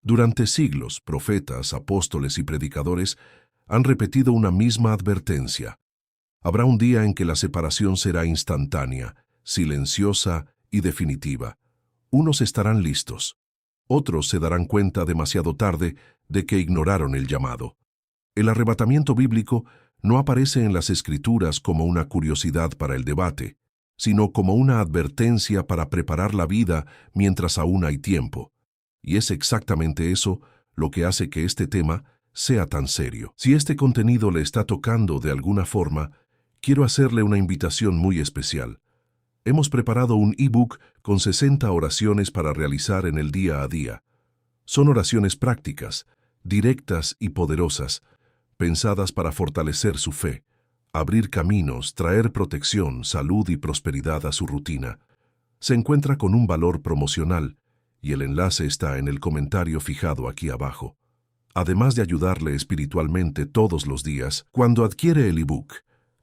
Durante siglos, profetas, apóstoles y predicadores han repetido una misma advertencia. Habrá un día en que la separación será instantánea, silenciosa y definitiva. Unos estarán listos. Otros se darán cuenta demasiado tarde de que ignoraron el llamado. El arrebatamiento bíblico no aparece en las Escrituras como una curiosidad para el debate, sino como una advertencia para preparar la vida mientras aún hay tiempo. Y es exactamente eso lo que hace que este tema sea tan serio. Si este contenido le está tocando de alguna forma, quiero hacerle una invitación muy especial. Hemos preparado un ebook con 60 oraciones para realizar en el día a día. Son oraciones prácticas, directas y poderosas, pensadas para fortalecer su fe, abrir caminos, traer protección, salud y prosperidad a su rutina. Se encuentra con un valor promocional y el enlace está en el comentario fijado aquí abajo. Además de ayudarle espiritualmente todos los días, cuando adquiere el ebook,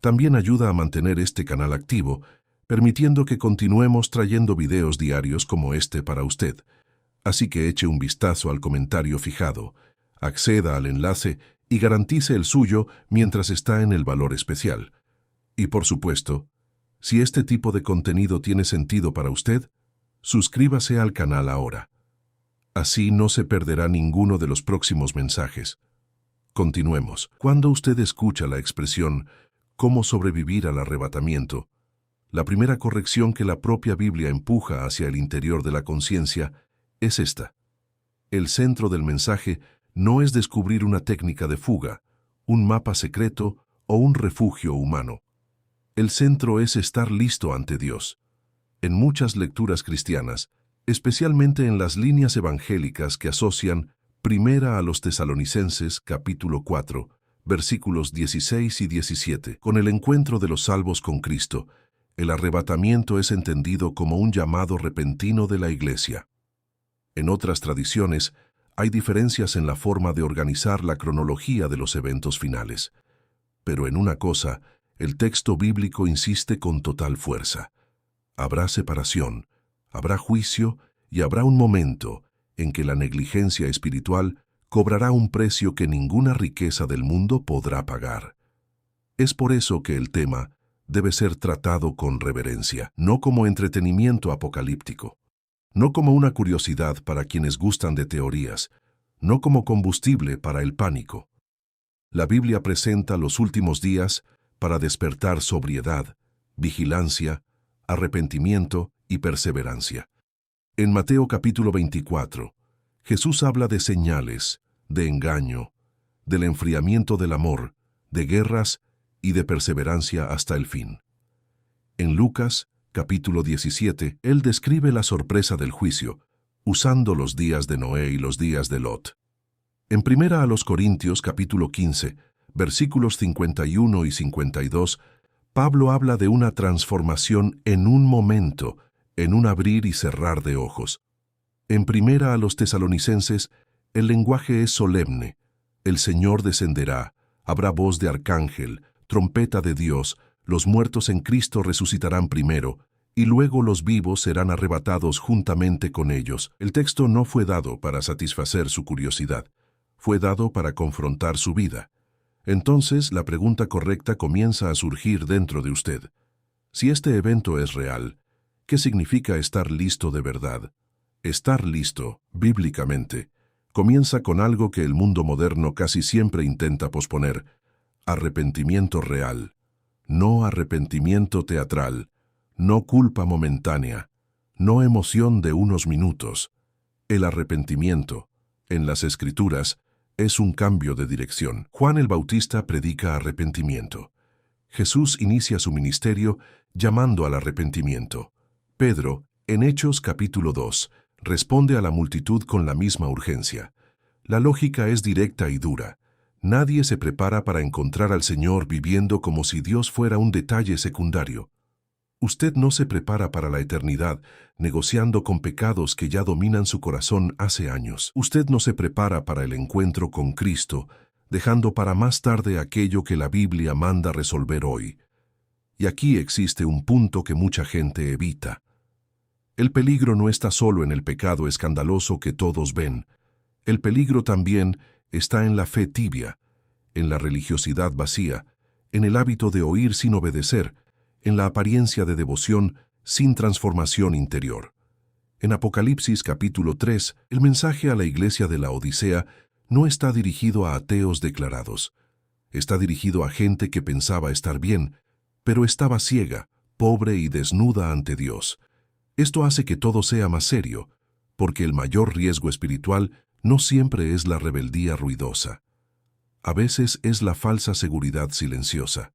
también ayuda a mantener este canal activo, permitiendo que continuemos trayendo videos diarios como este para usted. Así que eche un vistazo al comentario fijado, acceda al enlace y garantice el suyo mientras está en el valor especial. Y por supuesto, si este tipo de contenido tiene sentido para usted, suscríbase al canal ahora. Así no se perderá ninguno de los próximos mensajes. Continuemos. Cuando usted escucha la expresión «cómo sobrevivir al arrebatamiento», la primera corrección que la propia Biblia empuja hacia el interior de la conciencia es esta. El centro del mensaje no es descubrir una técnica de fuga, un mapa secreto o un refugio humano. El centro es estar listo ante Dios. En muchas lecturas cristianas, especialmente en las líneas evangélicas que asocian Primera a los Tesalonicenses, capítulo 4, versículos 16 y 17, con el encuentro de los salvos con Cristo, el arrebatamiento es entendido como un llamado repentino de la Iglesia. En otras tradiciones, hay diferencias en la forma de organizar la cronología de los eventos finales. Pero en una cosa, el texto bíblico insiste con total fuerza. Habrá separación, habrá juicio y habrá un momento en que la negligencia espiritual cobrará un precio que ninguna riqueza del mundo podrá pagar. Es por eso que el tema debe ser tratado con reverencia, no como entretenimiento apocalíptico, no como una curiosidad para quienes gustan de teorías, no como combustible para el pánico. La Biblia presenta los últimos días para despertar sobriedad, vigilancia, arrepentimiento y perseverancia. En Mateo capítulo 24, Jesús habla de señales, de engaño, del enfriamiento del amor, de guerras y de perseverancia hasta el fin. En Lucas capítulo 17, Él describe la sorpresa del juicio, usando los días de Noé y los días de Lot. En Primera a los Corintios capítulo 15, versículos 51 y 52, Pablo habla de una transformación en un momento, en un abrir y cerrar de ojos. En Primera a los Tesalonicenses, el lenguaje es solemne. El Señor descenderá, habrá voz de arcángel, trompeta de Dios, los muertos en Cristo resucitarán primero, y luego los vivos serán arrebatados juntamente con ellos. El texto no fue dado para satisfacer su curiosidad, fue dado para confrontar su vida. Entonces, la pregunta correcta comienza a surgir dentro de usted. Si este evento es real, ¿qué significa estar listo de verdad? Estar listo, bíblicamente, comienza con algo que el mundo moderno casi siempre intenta posponer: arrepentimiento real, no arrepentimiento teatral, no culpa momentánea, no emoción de unos minutos. El arrepentimiento, en las Escrituras, es un cambio de dirección. Juan el Bautista predica arrepentimiento. Jesús inicia su ministerio llamando al arrepentimiento. Pedro, en Hechos capítulo 2, responde a la multitud con la misma urgencia. La lógica es directa y dura. Nadie se prepara para encontrar al Señor viviendo como si Dios fuera un detalle secundario. Usted no se prepara para la eternidad negociando con pecados que ya dominan su corazón hace años. Usted no se prepara para el encuentro con Cristo, dejando para más tarde aquello que la Biblia manda resolver hoy. Y aquí existe un punto que mucha gente evita. El peligro no está solo en el pecado escandaloso que todos ven. El peligro también está en la fe tibia, en la religiosidad vacía, en el hábito de oír sin obedecer, en la apariencia de devoción sin transformación interior. En Apocalipsis capítulo 3, el mensaje a la iglesia de la Odisea no está dirigido a ateos declarados. Está dirigido a gente que pensaba estar bien, pero estaba ciega, pobre y desnuda ante Dios. Esto hace que todo sea más serio, porque el mayor riesgo espiritual no siempre es la rebeldía ruidosa. A veces es la falsa seguridad silenciosa.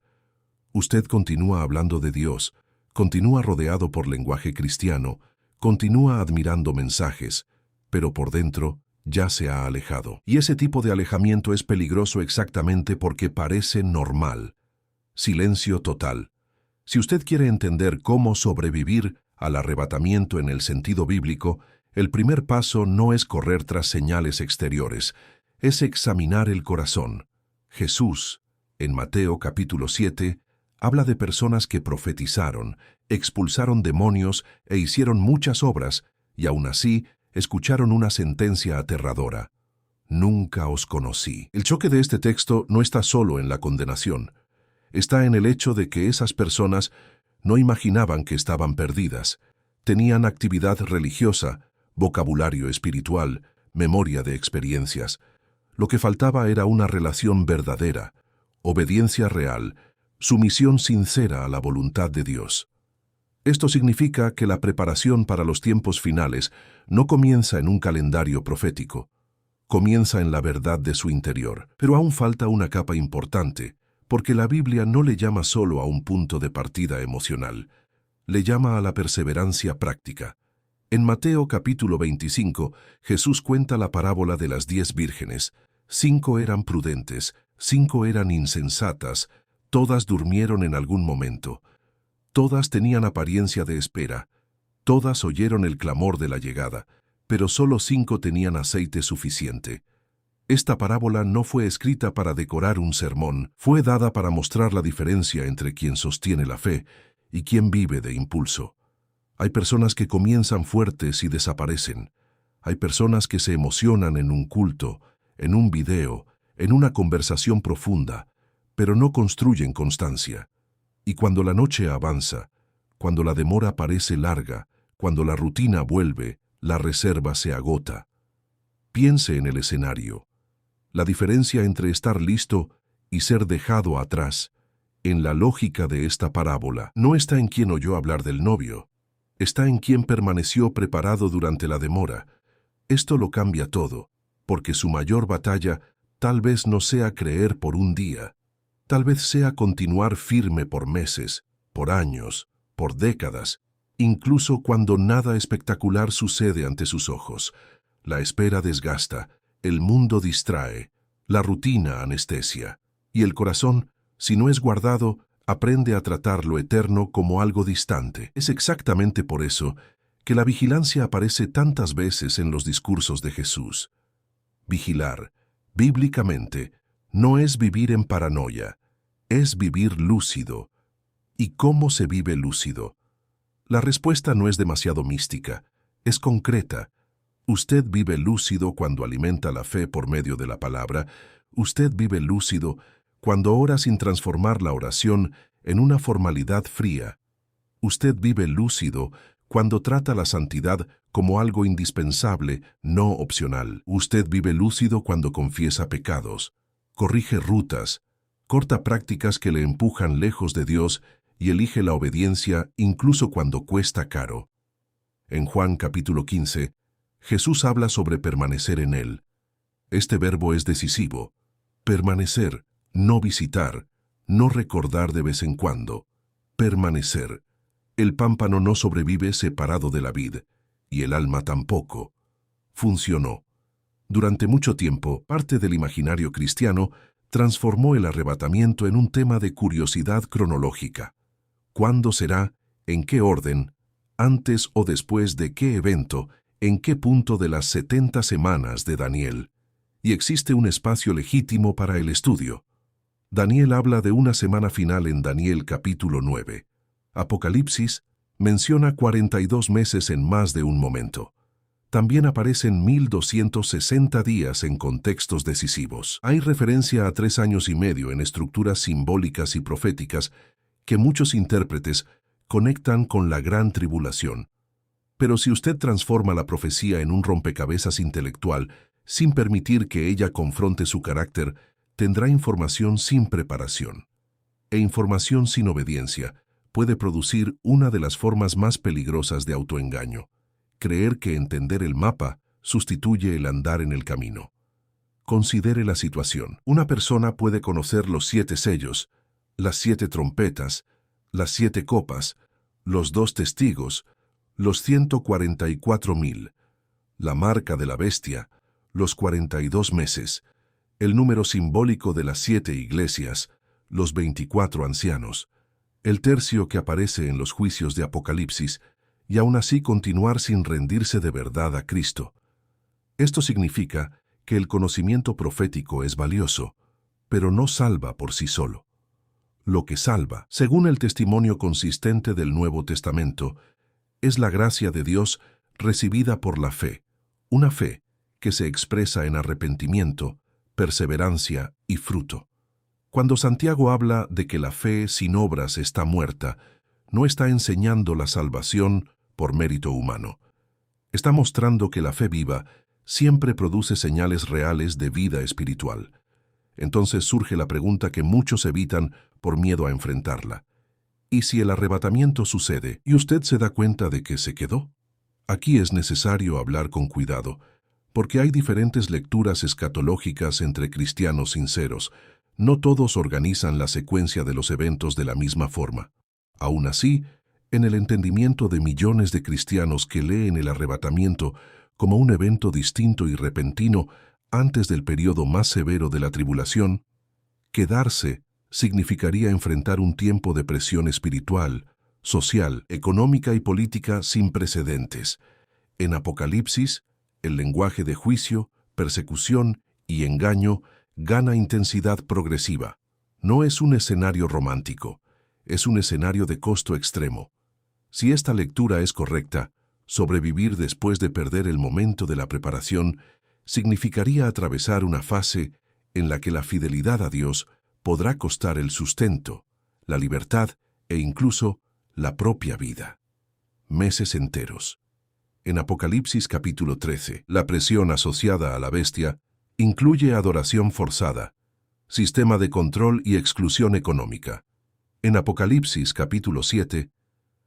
Usted continúa hablando de Dios, continúa rodeado por lenguaje cristiano, continúa admirando mensajes, pero por dentro ya se ha alejado. Y ese tipo de alejamiento es peligroso exactamente porque parece normal. Silencio total. Si usted quiere entender cómo sobrevivir al arrebatamiento en el sentido bíblico, el primer paso no es correr tras señales exteriores, es examinar el corazón. Jesús, en Mateo capítulo 7, habla de personas que profetizaron, expulsaron demonios e hicieron muchas obras, y aún así escucharon una sentencia aterradora. Nunca os conocí. El choque de este texto no está solo en la condenación. Está en el hecho de que esas personas no imaginaban que estaban perdidas. Tenían actividad religiosa, vocabulario espiritual, memoria de experiencias. Lo que faltaba era una relación verdadera, obediencia real, sumisión sincera a la voluntad de Dios. Esto significa que la preparación para los tiempos finales no comienza en un calendario profético, comienza en la verdad de su interior. Pero aún falta una capa importante, porque la Biblia no le llama solo a un punto de partida emocional, le llama a la perseverancia práctica. En Mateo capítulo 25, Jesús cuenta la parábola de las 10 vírgenes. 5 eran prudentes, 5 eran insensatas, todas durmieron en algún momento. Todas tenían apariencia de espera, todas oyeron el clamor de la llegada, pero solo 5 tenían aceite suficiente. Esta parábola no fue escrita para decorar un sermón, fue dada para mostrar la diferencia entre quien sostiene la fe y quien vive de impulso. Hay personas que comienzan fuertes y desaparecen. Hay personas que se emocionan en un culto, en un video, en una conversación profunda, pero no construyen constancia. Y cuando la noche avanza, cuando la demora parece larga, cuando la rutina vuelve, la reserva se agota. Piense en el escenario. La diferencia entre estar listo y ser dejado atrás, en la lógica de esta parábola, no está en quien oyó hablar del novio, está en quien permaneció preparado durante la demora. Esto lo cambia todo, porque su mayor batalla tal vez no sea creer por un día, tal vez sea continuar firme por meses, por años, por décadas, incluso cuando nada espectacular sucede ante sus ojos. La espera desgasta, el mundo distrae, la rutina anestesia, y el corazón, si no es guardado, aprende a tratar lo eterno como algo distante. Es exactamente por eso que la vigilancia aparece tantas veces en los discursos de Jesús. Vigilar, bíblicamente, no es vivir en paranoia, es vivir lúcido. ¿Y cómo se vive lúcido? La respuesta no es demasiado mística, es concreta. Usted vive lúcido cuando alimenta la fe por medio de la palabra. Usted vive lúcido cuando ora sin transformar la oración en una formalidad fría. Usted vive lúcido cuando trata la santidad como algo indispensable, no opcional. Usted vive lúcido cuando confiesa pecados, corrige rutas, corta prácticas que le empujan lejos de Dios y elige la obediencia incluso cuando cuesta caro. En Juan capítulo 15, Jesús habla sobre permanecer en Él. Este verbo es decisivo. Permanecer, no visitar, no recordar de vez en cuando. Permanecer. El pámpano no sobrevive separado de la vid, y el alma tampoco. Funcionó. Durante mucho tiempo, parte del imaginario cristiano transformó el arrebatamiento en un tema de curiosidad cronológica. ¿Cuándo será? ¿En qué orden? ¿Antes o después de qué evento? ¿En qué punto de las 70 semanas de Daniel? Y existe un espacio legítimo para el estudio. Daniel habla de una semana final en Daniel capítulo 9. Apocalipsis menciona 42 meses en más de un momento. También aparecen 1260 días en contextos decisivos. Hay referencia a 3 años y medio en estructuras simbólicas y proféticas que muchos intérpretes conectan con la gran tribulación. Pero si usted transforma la profecía en un rompecabezas intelectual, sin permitir que ella confronte su carácter, tendrá información sin preparación. E información sin obediencia puede producir una de las formas más peligrosas de autoengaño: creer que entender el mapa sustituye el andar en el camino. Considere la situación. Una persona puede conocer los 7 sellos, las 7 trompetas, las 7 copas, los 2 testigos, los 144,000, la marca de la bestia, los 42 meses, el número simbólico de las 7 iglesias, los 24 ancianos, el tercio que aparece en los juicios de Apocalipsis, y aún así continuar sin rendirse de verdad a Cristo. Esto significa que el conocimiento profético es valioso, pero no salva por sí solo. Lo que salva, según el testimonio consistente del Nuevo Testamento, es la gracia de Dios recibida por la fe, una fe que se expresa en arrepentimiento, perseverancia y fruto. Cuando Santiago habla de que la fe sin obras está muerta, no está enseñando la salvación por mérito humano. Está mostrando que la fe viva siempre produce señales reales de vida espiritual. Entonces surge la pregunta que muchos evitan por miedo a enfrentarla. ¿Y si el arrebatamiento sucede y usted se da cuenta de que se quedó? Aquí es necesario hablar con cuidado, porque hay diferentes lecturas escatológicas entre cristianos sinceros. No todos organizan la secuencia de los eventos de la misma forma. Aún así, en el entendimiento de millones de cristianos que leen el arrebatamiento como un evento distinto y repentino antes del periodo más severo de la tribulación, quedarse significaría enfrentar un tiempo de presión espiritual, social, económica y política sin precedentes. En Apocalipsis, el lenguaje de juicio, persecución y engaño gana intensidad progresiva. No es un escenario romántico, es un escenario de costo extremo. Si esta lectura es correcta, sobrevivir después de perder el momento de la preparación significaría atravesar una fase en la que la fidelidad a Dios podrá costar el sustento, la libertad e incluso la propia vida. Meses enteros. En Apocalipsis capítulo 13, la presión asociada a la bestia incluye adoración forzada, sistema de control y exclusión económica. En Apocalipsis capítulo 7,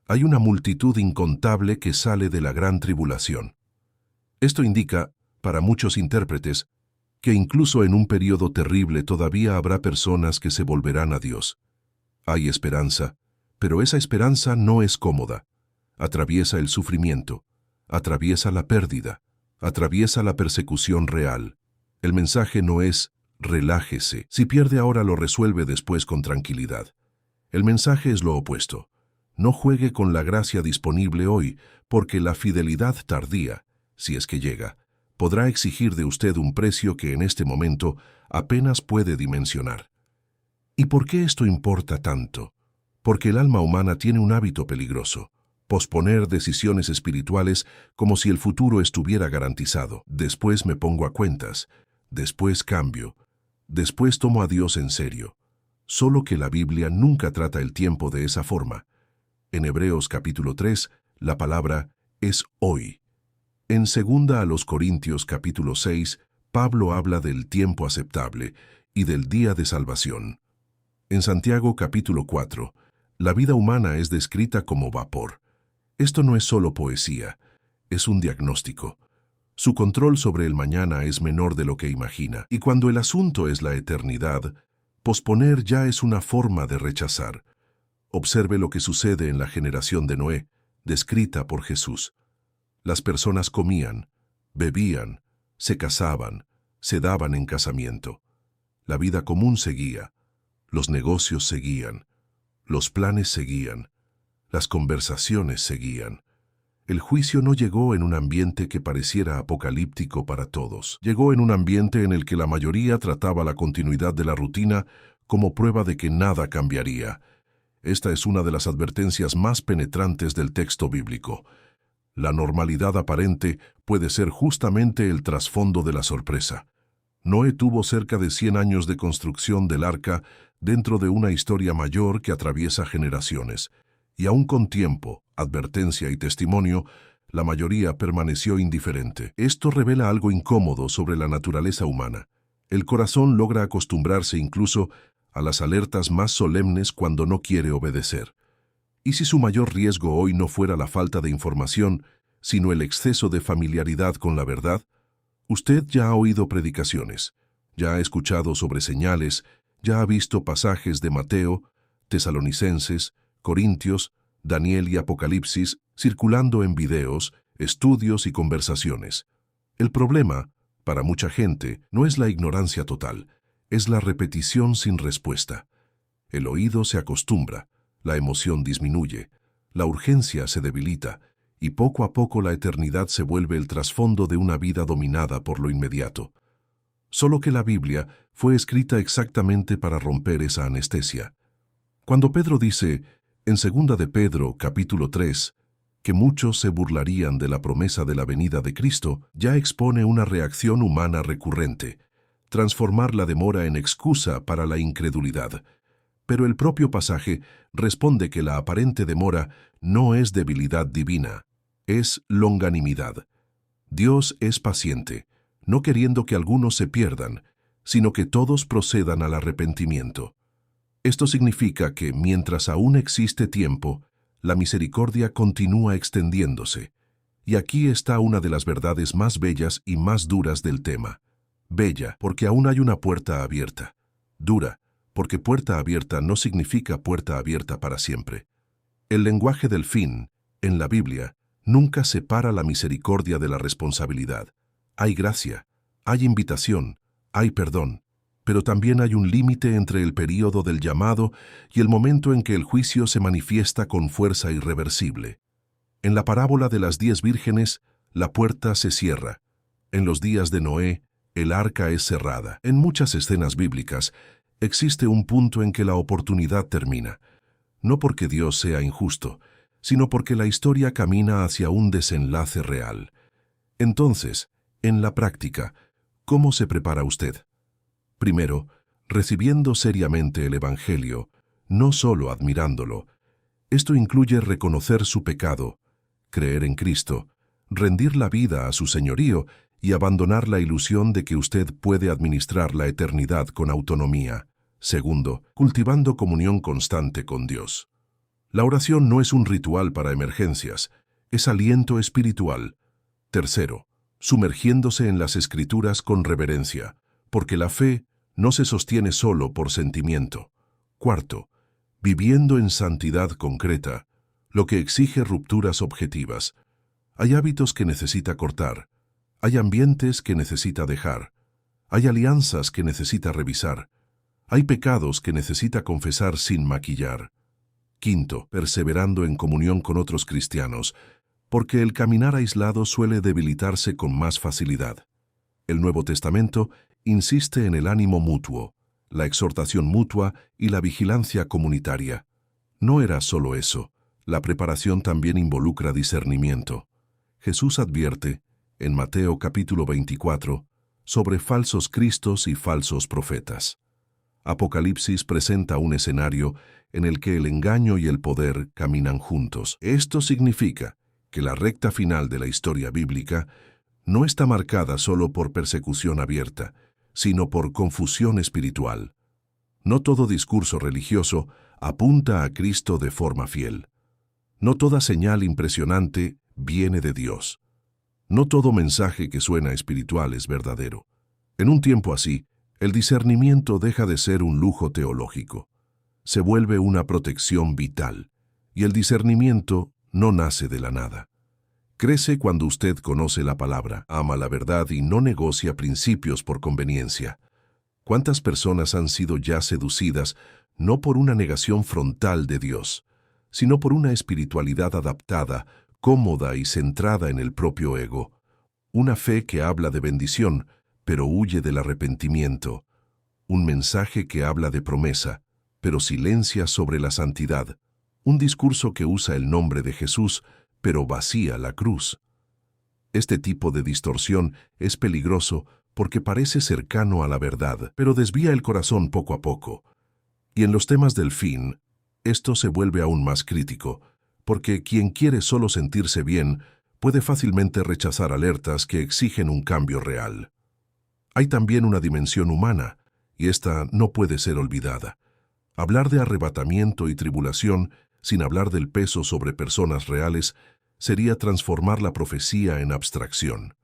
hay una multitud incontable que sale de la gran tribulación. Esto indica, para muchos intérpretes, que incluso en un periodo terrible todavía habrá personas que se volverán a Dios. Hay esperanza, pero esa esperanza no es cómoda. Atraviesa el sufrimiento, atraviesa la pérdida, atraviesa la persecución real. El mensaje no es relájese, si pierde ahora lo resuelve después con tranquilidad. El mensaje es lo opuesto. No juegue con la gracia disponible hoy, porque la fidelidad tardía, si es que llega, podrá exigir de usted un precio que en este momento apenas puede dimensionar. ¿Y por qué esto importa tanto? Porque el alma humana tiene un hábito peligroso: posponer decisiones espirituales como si el futuro estuviera garantizado. Después me pongo a cuentas, después cambio, después tomo a Dios en serio. Solo que la Biblia nunca trata el tiempo de esa forma. En Hebreos capítulo 3, la palabra es hoy. En 2 Corintios capítulo 6, Pablo habla del tiempo aceptable y del día de salvación. En Santiago capítulo 4, la vida humana es descrita como vapor. Esto no es solo poesía, es un diagnóstico. Su control sobre el mañana es menor de lo que imagina, y cuando el asunto es la eternidad, posponer ya es una forma de rechazar. Observe lo que sucede en la generación de Noé, descrita por Jesús. Las personas comían, bebían, se casaban, se daban en casamiento. La vida común seguía, los negocios seguían, los planes seguían, las conversaciones seguían. El juicio no llegó en un ambiente que pareciera apocalíptico para todos. Llegó en un ambiente en el que la mayoría trataba la continuidad de la rutina como prueba de que nada cambiaría. Esta es una de las advertencias más penetrantes del texto bíblico. La normalidad aparente puede ser justamente el trasfondo de la sorpresa. Noé tuvo cerca de 100 años de construcción del arca dentro de una historia mayor que atraviesa generaciones, y aún con tiempo, advertencia y testimonio, la mayoría permaneció indiferente. Esto revela algo incómodo sobre la naturaleza humana. El corazón logra acostumbrarse incluso a las alertas más solemnes cuando no quiere obedecer. ¿Y si su mayor riesgo hoy no fuera la falta de información, sino el exceso de familiaridad con la verdad? Usted ya ha oído predicaciones, ya ha escuchado sobre señales, ya ha visto pasajes de Mateo, Tesalonicenses, Corintios, Daniel y Apocalipsis circulando en videos, estudios y conversaciones. El problema, para mucha gente, no es la ignorancia total, es la repetición sin respuesta. El oído se acostumbra, la emoción disminuye, la urgencia se debilita, y poco a poco la eternidad se vuelve el trasfondo de una vida dominada por lo inmediato. Solo que la Biblia fue escrita exactamente para romper esa anestesia. Cuando Pedro dice, en 2 de Pedro, capítulo 3, que muchos se burlarían de la promesa de la venida de Cristo, ya expone una reacción humana recurrente, transformar la demora en excusa para la incredulidad. Pero el propio pasaje responde que la aparente demora no es debilidad divina, es longanimidad. Dios es paciente, no queriendo que algunos se pierdan, sino que todos procedan al arrepentimiento. Esto significa que, mientras aún existe tiempo, la misericordia continúa extendiéndose. Y aquí está una de las verdades más bellas y más duras del tema. Bella, porque aún hay una puerta abierta. Dura, porque puerta abierta no significa puerta abierta para siempre. El lenguaje del fin, en la Biblia, nunca separa la misericordia de la responsabilidad. Hay gracia, hay invitación, hay perdón, pero también hay un límite entre el período del llamado y el momento en que el juicio se manifiesta con fuerza irreversible. En la parábola de las 10 vírgenes, la puerta se cierra. En los días de Noé, el arca es cerrada. En muchas escenas bíblicas, existe un punto en que la oportunidad termina, no porque Dios sea injusto, sino porque la historia camina hacia un desenlace real. Entonces, en la práctica, ¿cómo se prepara usted? Primero, recibiendo seriamente el Evangelio, no solo admirándolo. Esto incluye reconocer su pecado, creer en Cristo, rendir la vida a su señorío y abandonar la ilusión de que usted puede administrar la eternidad con autonomía. Segundo, cultivando comunión constante con Dios. La oración no es un ritual para emergencias, es aliento espiritual. Tercero, sumergiéndose en las Escrituras con reverencia, porque la fe no se sostiene solo por sentimiento. Cuarto, viviendo en santidad concreta, lo que exige rupturas objetivas. Hay hábitos que necesita cortar, hay ambientes que necesita dejar, hay alianzas que necesita revisar, hay pecados que necesita confesar sin maquillar. Quinto, perseverando en comunión con otros cristianos, porque el caminar aislado suele debilitarse con más facilidad. El Nuevo Testamento insiste en el ánimo mutuo, la exhortación mutua y la vigilancia comunitaria. No era solo eso, la preparación también involucra discernimiento. Jesús advierte, en Mateo capítulo 24, sobre falsos cristos y falsos profetas. Apocalipsis presenta un escenario en el que el engaño y el poder caminan juntos. Esto significa que la recta final de la historia bíblica no está marcada solo por persecución abierta, sino por confusión espiritual. No todo discurso religioso apunta a Cristo de forma fiel. No toda señal impresionante viene de Dios. No todo mensaje que suena espiritual es verdadero. En un tiempo así, el discernimiento deja de ser un lujo teológico. Se vuelve una protección vital, y el discernimiento no nace de la nada. Crece cuando usted conoce la palabra, ama la verdad y no negocia principios por conveniencia. ¿Cuántas personas han sido ya seducidas no por una negación frontal de Dios, sino por una espiritualidad adaptada, cómoda y centrada en el propio ego? Una fe que habla de bendición, pero huye del arrepentimiento. Un mensaje que habla de promesa, pero silencia sobre la santidad. Un discurso que usa el nombre de Jesús, pero vacía la cruz. Este tipo de distorsión es peligroso porque parece cercano a la verdad, pero desvía el corazón poco a poco. Y en los temas del fin, esto se vuelve aún más crítico, porque quien quiere solo sentirse bien puede fácilmente rechazar alertas que exigen un cambio real. Hay también una dimensión humana, y esta no puede ser olvidada. Hablar de arrebatamiento y tribulación sin hablar del peso sobre personas reales sería transformar la profecía en abstracción.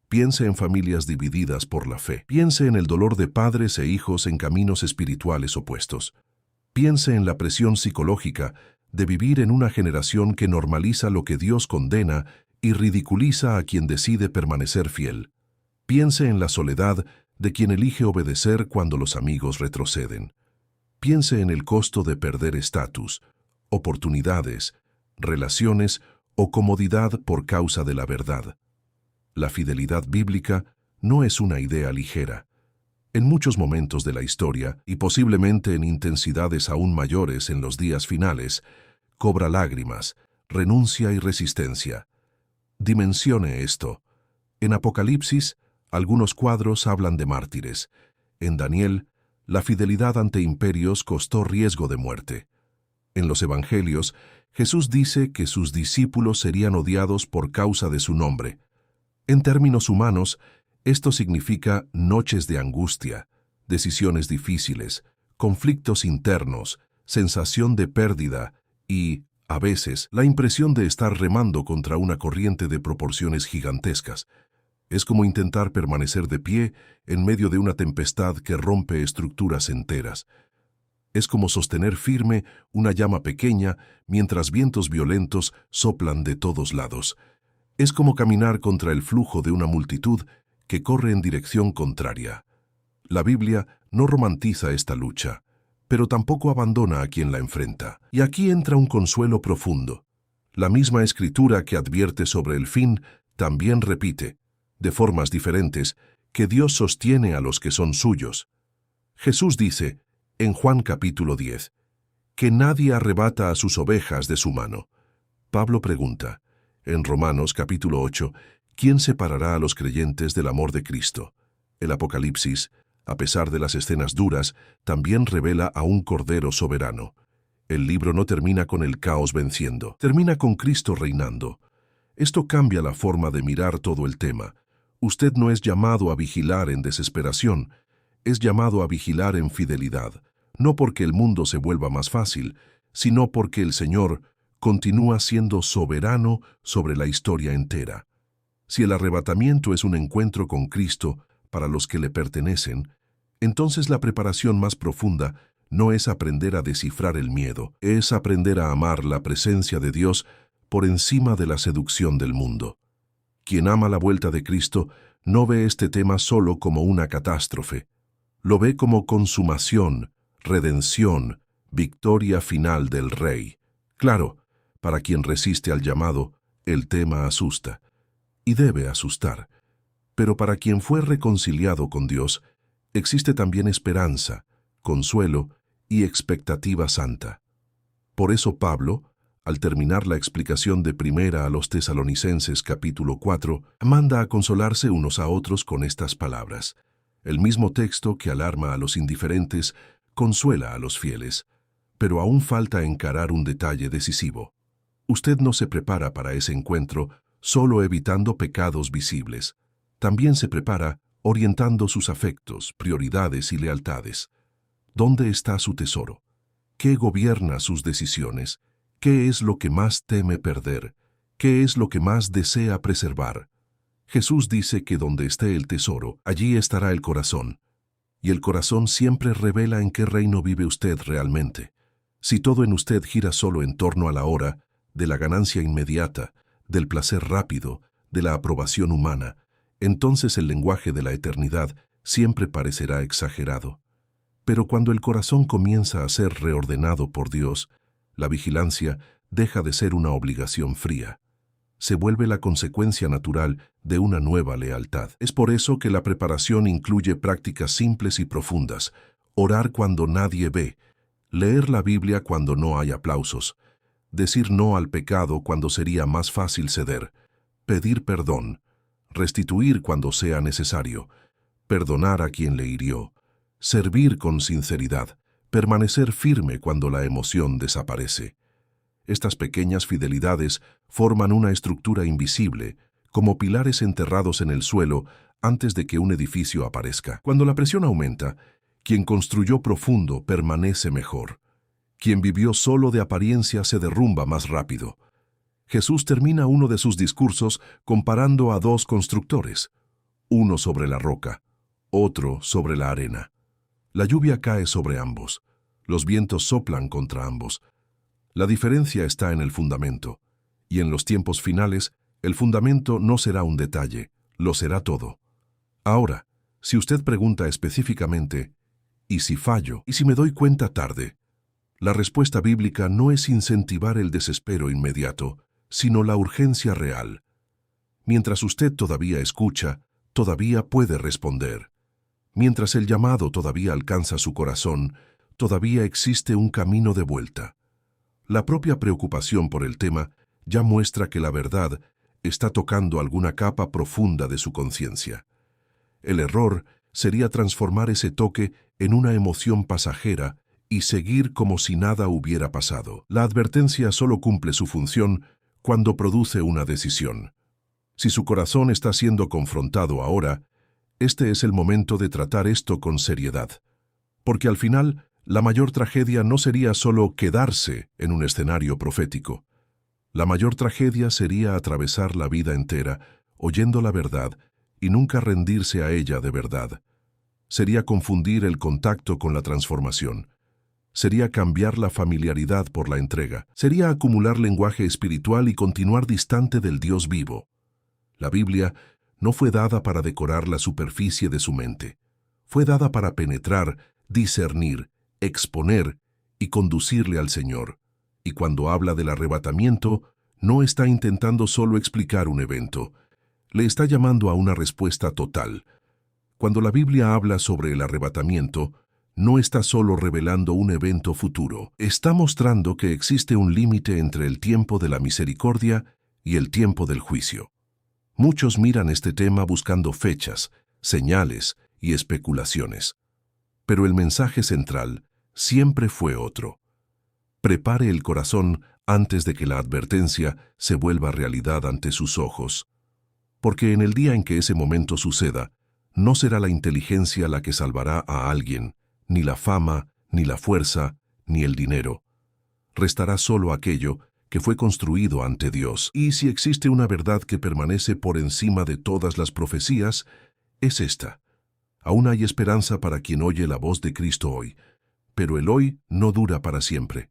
Piense en familias divididas por la fe. Piense en el dolor de padres e hijos en caminos espirituales opuestos. Piense en la presión psicológica de vivir en una generación que normaliza lo que Dios condena y ridiculiza a quien decide permanecer fiel. Piense en la soledad de quien elige obedecer cuando los amigos retroceden. Piense en el costo de perder estatus, oportunidades, relaciones o comodidad por causa de la verdad. La fidelidad bíblica no es una idea ligera. En muchos momentos de la historia, y posiblemente en intensidades aún mayores en los días finales, cobra lágrimas, renuncia y resistencia. Dimensione esto. En Apocalipsis, algunos cuadros hablan de mártires. En Daniel, la fidelidad ante imperios costó riesgo de muerte. En los Evangelios, Jesús dice que sus discípulos serían odiados por causa de su nombre. En términos humanos, esto significa noches de angustia, decisiones difíciles, conflictos internos, sensación de pérdida y, a veces, la impresión de estar remando contra una corriente de proporciones gigantescas. Es como intentar permanecer de pie en medio de una tempestad que rompe estructuras enteras. Es como sostener firme una llama pequeña mientras vientos violentos soplan de todos lados. Es como caminar contra el flujo de una multitud que corre en dirección contraria. La Biblia no romantiza esta lucha, pero tampoco abandona a quien la enfrenta. Y aquí entra un consuelo profundo. La misma Escritura que advierte sobre el fin también repite, de formas diferentes, que Dios sostiene a los que son suyos. Jesús dice, en Juan capítulo 10, que nadie arrebata a sus ovejas de su mano. Pablo pregunta, en Romanos capítulo 8, ¿quién separará a los creyentes del amor de Cristo? El Apocalipsis, a pesar de las escenas duras, también revela a un Cordero soberano. El libro no termina con el caos venciendo, termina con Cristo reinando. Esto cambia la forma de mirar todo el tema. Usted no es llamado a vigilar en desesperación, es llamado a vigilar en fidelidad, no porque el mundo se vuelva más fácil, sino porque el Señor continúa siendo soberano sobre la historia entera. Si el arrebatamiento es un encuentro con Cristo para los que le pertenecen, entonces la preparación más profunda no es aprender a descifrar el miedo, es aprender a amar la presencia de Dios por encima de la seducción del mundo. Quien ama la vuelta de Cristo no ve este tema solo como una catástrofe, lo ve como consumación, redención, victoria final del Rey. Claro, para quien resiste al llamado, el tema asusta, y debe asustar. Pero para quien fue reconciliado con Dios, existe también esperanza, consuelo y expectativa santa. Por eso Pablo, al terminar la explicación de Primera a los Tesalonicenses capítulo 4, manda a consolarse unos a otros con estas palabras. El mismo texto que alarma a los indiferentes consuela a los fieles, pero aún falta encarar un detalle decisivo. Usted no se prepara para ese encuentro solo evitando pecados visibles. También se prepara orientando sus afectos, prioridades y lealtades. ¿Dónde está su tesoro? ¿Qué gobierna sus decisiones? ¿Qué es lo que más teme perder? ¿Qué es lo que más desea preservar? Jesús dice que donde esté el tesoro, allí estará el corazón. Y el corazón siempre revela en qué reino vive usted realmente. Si todo en usted gira solo en torno a la hora, de la ganancia inmediata, del placer rápido, de la aprobación humana, entonces el lenguaje de la eternidad siempre parecerá exagerado. Pero cuando el corazón comienza a ser reordenado por Dios, la vigilancia deja de ser una obligación fría. Se vuelve la consecuencia natural de una nueva lealtad. Es por eso que la preparación incluye prácticas simples y profundas: orar cuando nadie ve, leer la Biblia cuando no hay aplausos, decir no al pecado cuando sería más fácil ceder, pedir perdón, restituir cuando sea necesario, perdonar a quien le hirió, servir con sinceridad, permanecer firme cuando la emoción desaparece. Estas pequeñas fidelidades forman una estructura invisible, como pilares enterrados en el suelo antes de que un edificio aparezca. Cuando la presión aumenta, quien construyó profundo permanece mejor. Quien vivió solo de apariencia se derrumba más rápido. Jesús termina uno de sus discursos comparando a dos constructores, uno sobre la roca, otro sobre la arena. La lluvia cae sobre ambos, los vientos soplan contra ambos. La diferencia está en el fundamento, y en los tiempos finales, el fundamento no será un detalle, lo será todo. Ahora, si usted pregunta específicamente, ¿y si fallo? ¿Y si me doy cuenta tarde? La respuesta bíblica no es incentivar el desespero inmediato, sino la urgencia real. Mientras usted todavía escucha, todavía puede responder. Mientras el llamado todavía alcanza su corazón, todavía existe un camino de vuelta. La propia preocupación por el tema ya muestra que la verdad está tocando alguna capa profunda de su conciencia. El error sería transformar ese toque en una emoción pasajera y seguir como si nada hubiera pasado. La advertencia solo cumple su función cuando produce una decisión. Si su corazón está siendo confrontado ahora, este es el momento de tratar esto con seriedad. Porque al final, la mayor tragedia no sería solo quedarse en un escenario profético. La mayor tragedia sería atravesar la vida entera, oyendo la verdad, y nunca rendirse a ella de verdad. Sería confundir el contacto con la transformación. Sería cambiar la familiaridad por la entrega. Sería acumular lenguaje espiritual y continuar distante del Dios vivo. La Biblia no fue dada para decorar la superficie de su mente. Fue dada para penetrar, discernir, exponer y conducirle al Señor. Y cuando habla del arrebatamiento, no está intentando solo explicar un evento. Le está llamando a una respuesta total. Cuando la Biblia habla sobre el arrebatamiento, no está solo revelando un evento futuro. Está mostrando que existe un límite entre el tiempo de la misericordia y el tiempo del juicio. Muchos miran este tema buscando fechas, señales y especulaciones. Pero el mensaje central siempre fue otro. Prepare el corazón antes de que la advertencia se vuelva realidad ante sus ojos. Porque en el día en que ese momento suceda, no será la inteligencia la que salvará a alguien, ni la fama, ni la fuerza, ni el dinero. Restará solo aquello que fue construido ante Dios. Y si existe una verdad que permanece por encima de todas las profecías, es esta. Aún hay esperanza para quien oye la voz de Cristo hoy, pero el hoy no dura para siempre.